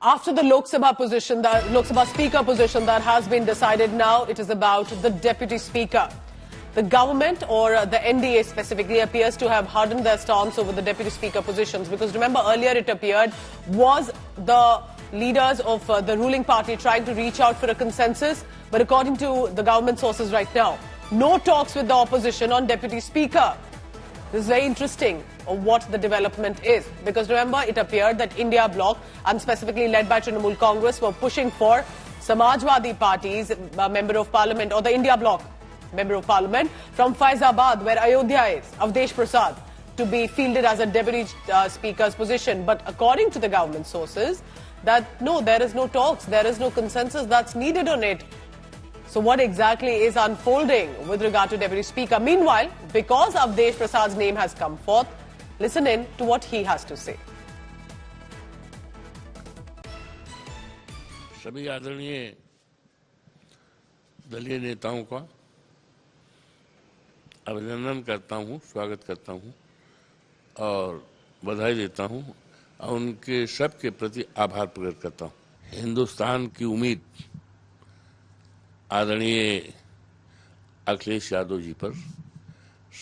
After the Lok Sabha position, the Lok Sabha Speaker position that has been decided now, it is about the Deputy Speaker. The government or the NDA specifically appears to have hardened their stance over the Deputy Speaker positions, because remember earlier it appeared was the leaders of the ruling party trying to reach out for a consensus, but according to the government sources right now, no talks with the opposition on Deputy Speaker. This is very interesting what the development is, because remember it appeared that India Bloc and specifically led by Trinamool Congress were pushing for Samajwadi Party's member of parliament, or the India Bloc member of parliament from Faizabad, where Ayodhya is, Avdesh Prasad, to be fielded as a deputy speaker's position. But according to the government sources, that no, there is no talks, there is no consensus that's needed on it. So what exactly is unfolding with regard to Deputy Speaker? Meanwhile, because Avdesh Prasad's name has come forth, listen in to what he has to say. सभी आदरणीय दलीय नेताओं का अभिनंदन करता हूं, स्वागत करता हूं और बधाई देता हूं और उनके सबके प्रति आभार प्रकट करता हूं। हिंदुस्तान की उम्मीद आदरणीय अखिलेश यादव जी पर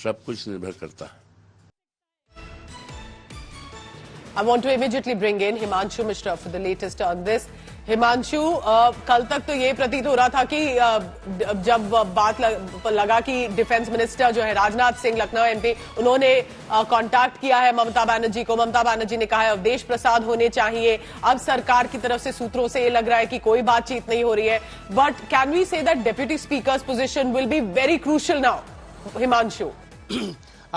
सब कुछ निर्भर करता है। I want to immediately bring in Himanshu Mishra for the latest on this. Himanshu, कल तक तो ये प्रतीत हो रहा था कि जब बात लगा कि डिफेंस मिनिस्टर जो है राजनाथ सिंह, लखनऊ एमपी, उन्होंने कांटेक्ट किया है ममता बनर्जी को, ममता बनर्जी ने कहा है अवधेश प्रसाद होने चाहिए। अब सरकार की तरफ से सूत्रों से ये लग रहा है कि कोई बातचीत नहीं हो रही है। But can we say that deputy speaker's position will be very crucial now? Himanshu,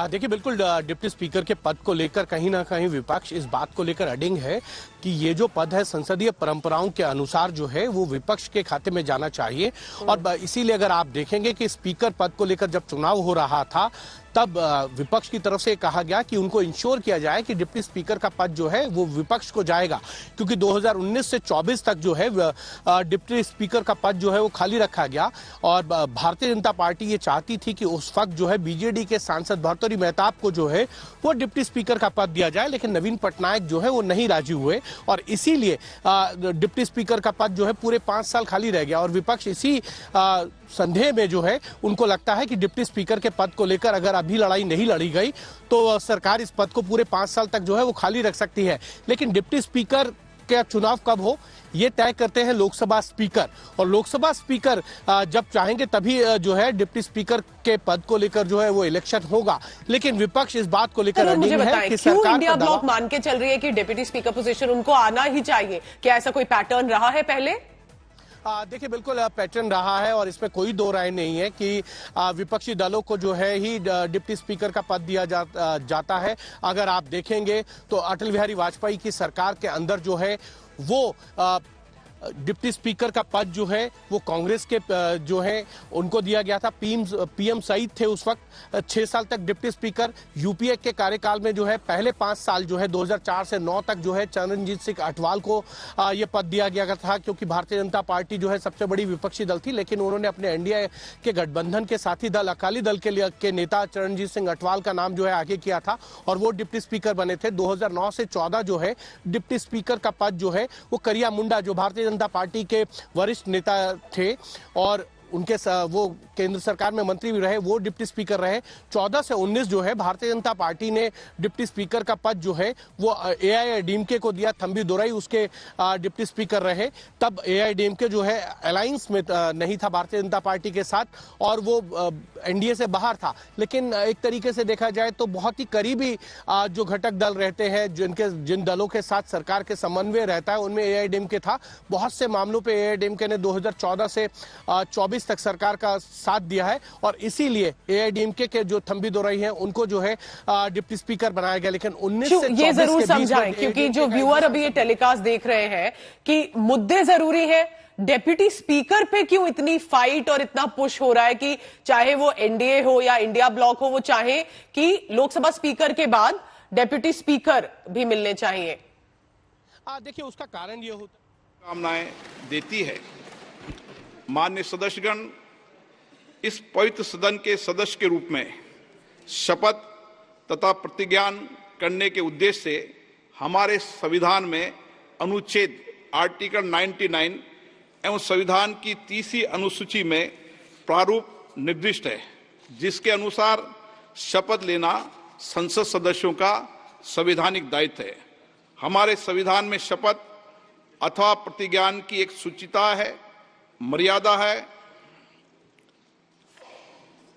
देखिए, बिल्कुल डिप्टी स्पीकर के पद को लेकर कहीं ना कहीं विपक्ष इस बात को लेकर अडिंग है कि ये जो पद है संसदीय परंपराओं के अनुसार जो है वो विपक्ष के खाते में जाना चाहिए। और इसीलिए अगर आप देखेंगे कि स्पीकर पद को लेकर जब चुनाव हो रहा था तब विपक्ष की तरफ से कहा गया कि उनको इंश्योर किया जाए कि डिप्टी स्पीकर का पद जो है वो विपक्ष को जाएगा, क्योंकि 2019 से 24 तक जो है डिप्टी स्पीकर का पद जो है वो खाली रखा गया। और भारतीय जनता पार्टी ये चाहती थी कि उस वक्त जो है बीजेडी के सांसद भर्तृहरि मेहताब को जो है वो डिप्टी स्पीकर का पद दिया जाए, लेकिन नवीन पटनायक जो है वो नहीं राजी हुए और इसीलिए डिप्टी स्पीकर का पद जो है पूरे 5 साल खाली रह गया। और विपक्ष इसी संदेह में जो है उनको लगता है कि डिप्टी स्पीकर के पद को लेकर अगर अभी लड़ाई नहीं लड़ी गई तो सरकार इस पद को पूरे 5 साल तक जो है वो खाली रख सकती है। लेकिन डिप्टी स्पीकर का चुनाव कब हो ये तय करते हैं लोकसभा स्पीकर, और लोकसभा स्पीकर जब चाहेंगे तभी जो है डिप्टी स्पीकर के पद को लेकर जो है वो इलेक्शन होगा। लेकिन विपक्ष इस बात को लेकर अडिग है कि सरकार इंडिया ब्लॉक मान के चल रही है कि डिप्टी स्पीकर पोजीशन उनको आना ही चाहिए। क्या ऐसा कोई पैटर्न रहा है पहले? देखिए, बिल्कुल पैटर्न रहा है और इसमें कोई दो राय नहीं है कि विपक्षी दलों को जो है ही डिप्टी स्पीकर का पद दिया जाता है। अगर आप देखेंगे तो अटल बिहारी वाजपेयी की सरकार के अंदर जो है वो डिप्टी स्पीकर का पद जो है वो कांग्रेस के जो है उनको दिया गया था। पीएम सईद थे उस वक्त 6 साल तक डिप्टी स्पीकर। यूपीए के कार्यकाल में जो है पहले 5 साल जो है 2004 से 9 तक जो है चरणजीत सिंह अटवाल को ये पद दिया गया था, क्योंकि भारतीय जनता पार्टी जो है सबसे बड़ी विपक्षी दल थी। लेकिन उन्होंने अपने एनडीए के गठबंधन के साथी दल अकाली दल के नेता चरणजीत सिंह अटवाल का नाम जो है आगे किया था और वो डिप्टी स्पीकर बने थे। 2009 से 14 जो है डिप्टी स्पीकर का पद जो है वो करिया मुंडा, जो भारतीय जनता पार्टी के वरिष्ठ नेता थे और उनके वो केंद्र सरकार में मंत्री भी रहे, वो डिप्टी स्पीकर रहे। 14 से 19 जो है भारतीय जनता पार्टी ने डिप्टी स्पीकर का पद जो है वो एआईएडीएमके को दिया। थंबी दोरई उसके डिप्टी स्पीकर रहे। तब एआईएडीएमके जो है अलायंस में नहीं था भारतीय जनता पार्टी के साथ और वो एनडीए से बाहर था। लेकिन एक तरीके से देखा जाए तो बहुत ही करीबी जो घटक दल रहते हैं, जिन दलों के साथ सरकार के समन्वय रहता है, उनमें एआईएडीएमके था। बहुत से मामलों पर एआईएडीएमके ने 2014 से 24 तक सरकार का साथ दिया है और इसीलिए एआईएडीएमके के जो थंबी दोरई हैं उनको जो है डिप्टी स्पीकर बनाया गया। लेकिन 19 से 24 ये जरूर समझाएं, क्योंकि जो व्यूअर अभी ये टेलीकास्ट देख रहे हैं कि मुद्दे जरूरी है। डेप्यूटी स्पीकर पे क्यों इतनी फाइट और इतना पुश हो रहा है कि चाहे वो एनडीए हो या इंडिया ब्लॉक हो, वो चाहे कि लोकसभा स्पीकर के बाद डेप्यूटी स्पीकर भी मिलने चाहिए? देखिए, उसका कारण ये होता है, कामनाएं देती है। माननीय सदस्यगण, इस पवित्र सदन के सदस्य के रूप में शपथ तथा प्रतिज्ञान करने के उद्देश्य से हमारे संविधान में अनुच्छेद आर्टिकल 99 एवं संविधान की 30वीं अनुसूची में प्रारूप निर्दिष्ट है, जिसके अनुसार शपथ लेना संसद सदस्यों का संवैधानिक दायित्व है। हमारे संविधान में शपथ अथवा प्रतिज्ञान की एक सूचिता है, मर्यादा है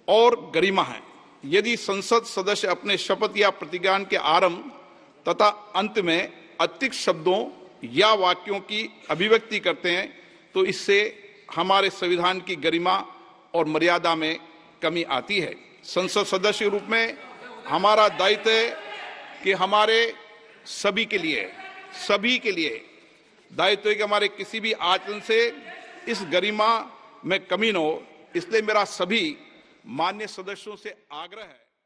और गरिमा है। यदि संसद सदस्य अपने शपथ या प्रतिज्ञान के आरंभ तथा अंत में अतिरिक्त शब्दों या वाक्यों की अभिव्यक्ति करते हैं तो इससे हमारे संविधान की गरिमा और मर्यादा में कमी आती है। संसद सदस्य के रूप में हमारा दायित्व है कि हमारे सभी के लिए दायित्व है कि हमारे किसी भी आचरण से इस गरिमा में कमी न हो। इसलिए मेरा सभी मान्य सदस्यों से आग्रह है।